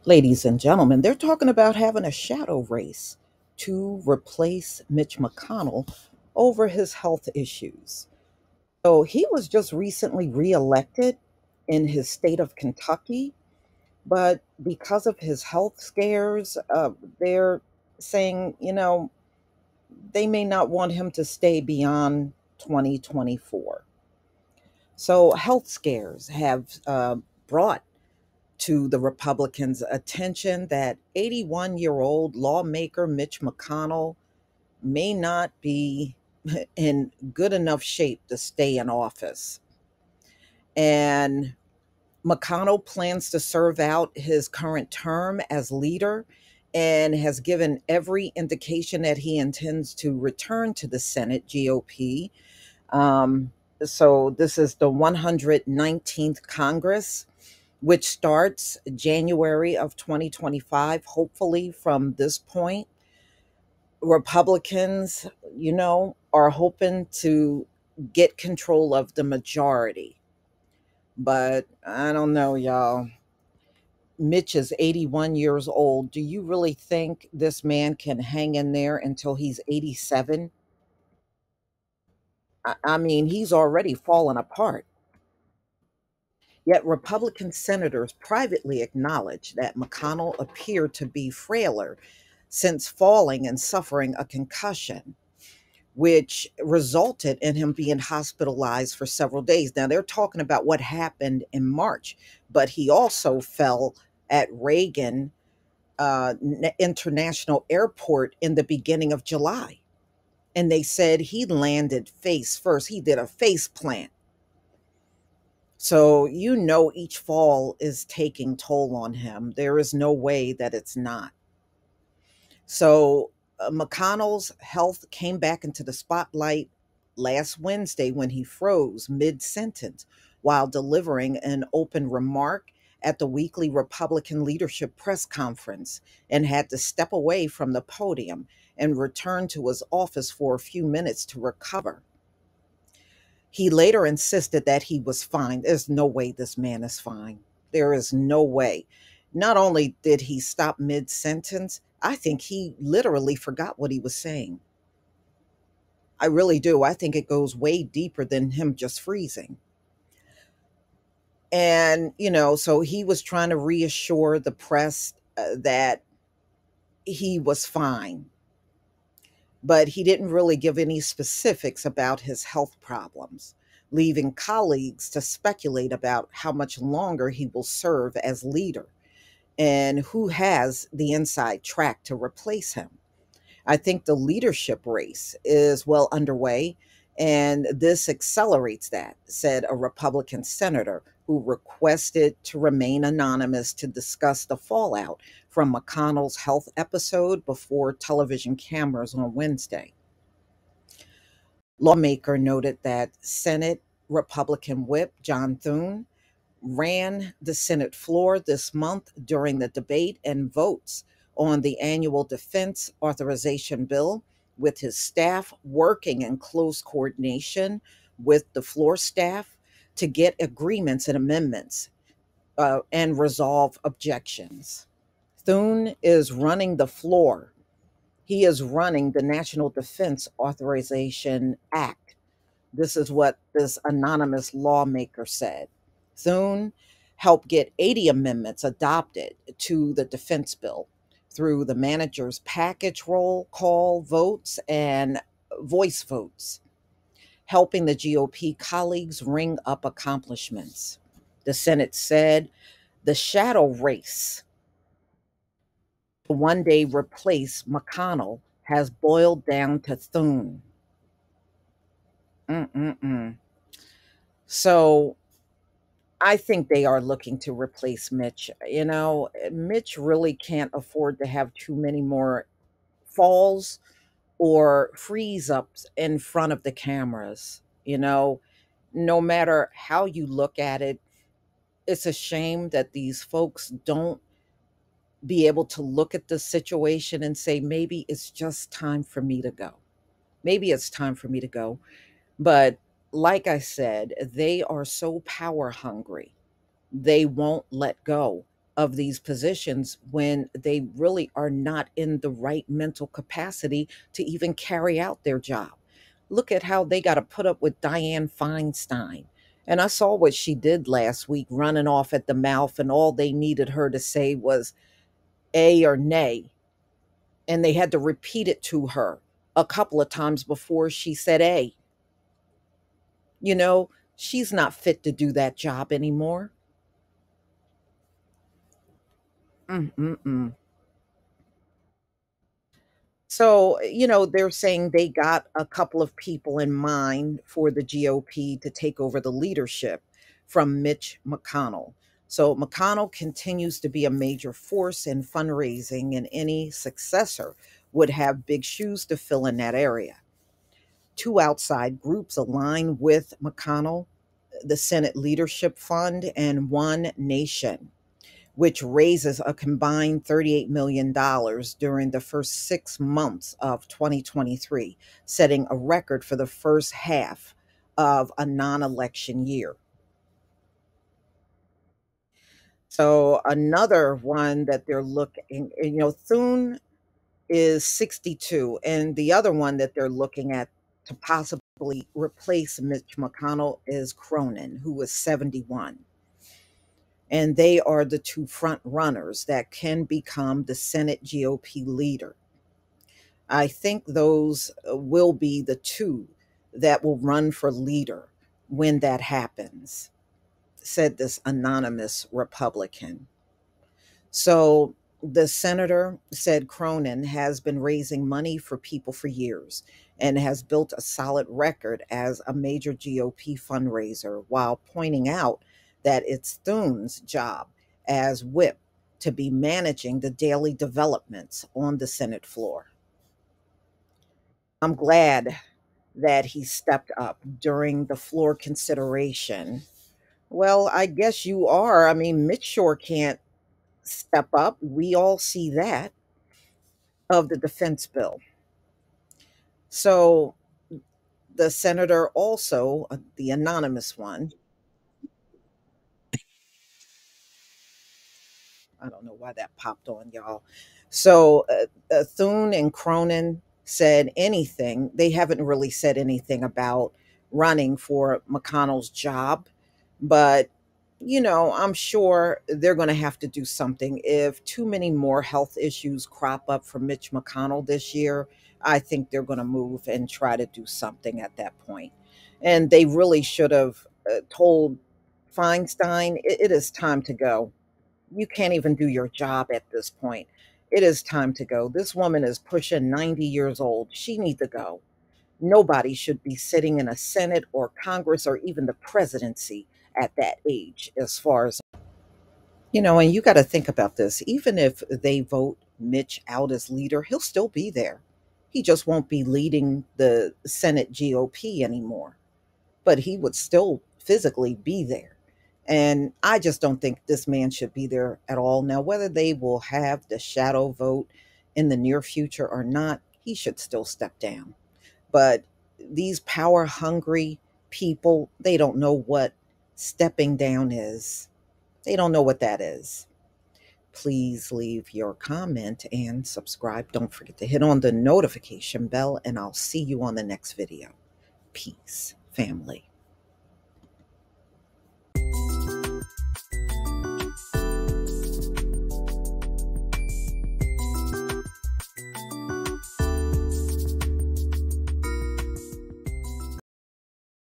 Ladies and gentlemen, they're talking about having a shadow race to replace Mitch McConnell over his health issues. So he was just recently reelected in his state of Kentucky, but because of his health scares, they're saying, they may not want him to stay beyond 2024. So health scares have brought to the Republicans' attention that 81-year-old lawmaker Mitch McConnell may not be in good enough shape to stay in office. And McConnell plans to serve out his current term as leader and has given every indication that he intends to return to the Senate GOP. Um, so, this is the 119th Congress, which starts January of 2025. Hopefully, from this point, Republicans, are hoping to get control of the majority. But I don't know, y'all. Mitch is 81 years old. Do you really think this man can hang in there until he's 87? I mean, he's already fallen apart. Yet Republican senators privately acknowledged that McConnell appeared to be frailer since falling and suffering a concussion, which resulted in him being hospitalized for several days. Now, they're talking about what happened in March, but he also fell at Reagan International Airport in the beginning of July. And they said he landed face first. He did a face plant. So, each fall is taking toll on him. There is no way that it's not. So, McConnell's health came back into the spotlight last Wednesday when he froze mid sentence while delivering an open remark at the weekly Republican leadership press conference and had to step away from the podium and return to his office for a few minutes to recover. He later insisted that he was fine. There's no way this man is fine. There is no way. Not only did he stop mid sentence, I think he literally forgot what he was saying. I really do. I think it goes way deeper than him just freezing. And, so he was trying to reassure the press that he was fine, but he didn't really give any specifics about his health problems, leaving colleagues to speculate about how much longer he will serve as leader and who has the inside track to replace him. I think the leadership race is well underway, and this accelerates that, said a Republican senator who requested to remain anonymous to discuss the fallout from McConnell's health episode before television cameras on Wednesday. Lawmaker noted that Senate Republican Whip John Thune ran the Senate floor this month during the debate and votes on the annual defense authorization bill, with his staff working in close coordination with the floor staff to get agreements and amendments and resolve objections. Thune is running the floor. He is running the National Defense Authorization Act. This is what this anonymous lawmaker said. Thune helped get 80 amendments adopted to the defense bill through the manager's package roll call votes and voice votes, helping the GOP colleagues ring up accomplishments. The Senate said the shadow race to one day replace McConnell has boiled down to Thune. Mm-mm-mm. So I think they are looking to replace Mitch. Mitch really can't afford to have too many more falls or freeze ups in front of the cameras. No matter how you look at it, it's a shame that these folks don't be able to look at the situation and say, maybe it's just time for me to go. Maybe it's time for me to go. But like I said, they are so power hungry, they won't let go of these positions when they really are not in the right mental capacity to even carry out their job. Look at how they got to put up with Dianne Feinstein. And I saw what she did last week, running off at the mouth, and all they needed her to say was A or nay. And they had to repeat it to her a couple of times before she said A. You know, she's not fit to do that job anymore. Mm-mm-mm. So, they're saying they got a couple of people in mind for the GOP to take over the leadership from Mitch McConnell. So, McConnell continues to be a major force in fundraising, and any successor would have big shoes to fill in that area. Two outside groups align with McConnell: the Senate Leadership Fund and One Nation, which raises a combined $38 million during the first 6 months of 2023, setting a record for the first half of a non election year. So, another one that they're looking, Thune is 62, and the other one that they're looking at to possibly replace Mitch McConnell is Cronin, who is 71. And they are the two front runners that can become the Senate GOP leader. I think those will be the two that will run for leader when that happens, said this anonymous Republican. So the senator said Cronin has been raising money for people for years and has built a solid record as a major GOP fundraiser, while pointing out that it's Thune's job as whip to be managing the daily developments on the Senate floor. I'm glad that he stepped up during the floor consideration. Well, I guess you are. I mean, Mitch sure can't step up. We all see that, of the defense bill. So the senator also, the anonymous one, I don't know why that popped on y'all. So Thune and Cronin said anything. They haven't really said anything about running for McConnell's job, but I'm sure they're going to have to do something. If too many more health issues crop up for Mitch McConnell this year, I think they're going to move and try to do something at that point. And they really should have told Feinstein, it is time to go. You can't even do your job at this point. It is time to go. This woman is pushing 90 years old. She needs to go. Nobody should be sitting in a Senate or Congress or even the presidency at that age, as far as and you got to think about this. Even if they vote Mitch out as leader, he'll still be there. He just won't be leading the Senate GOP anymore, but he would still physically be there. And I just don't think this man should be there at all. Now, whether they will have the shadow vote in the near future or not, he should still step down. But these power hungry people, they don't know what stepping down is. They don't know what that is. Please leave your comment and subscribe. Don't forget to hit on the notification bell, and I'll see you on the next video. Peace, family.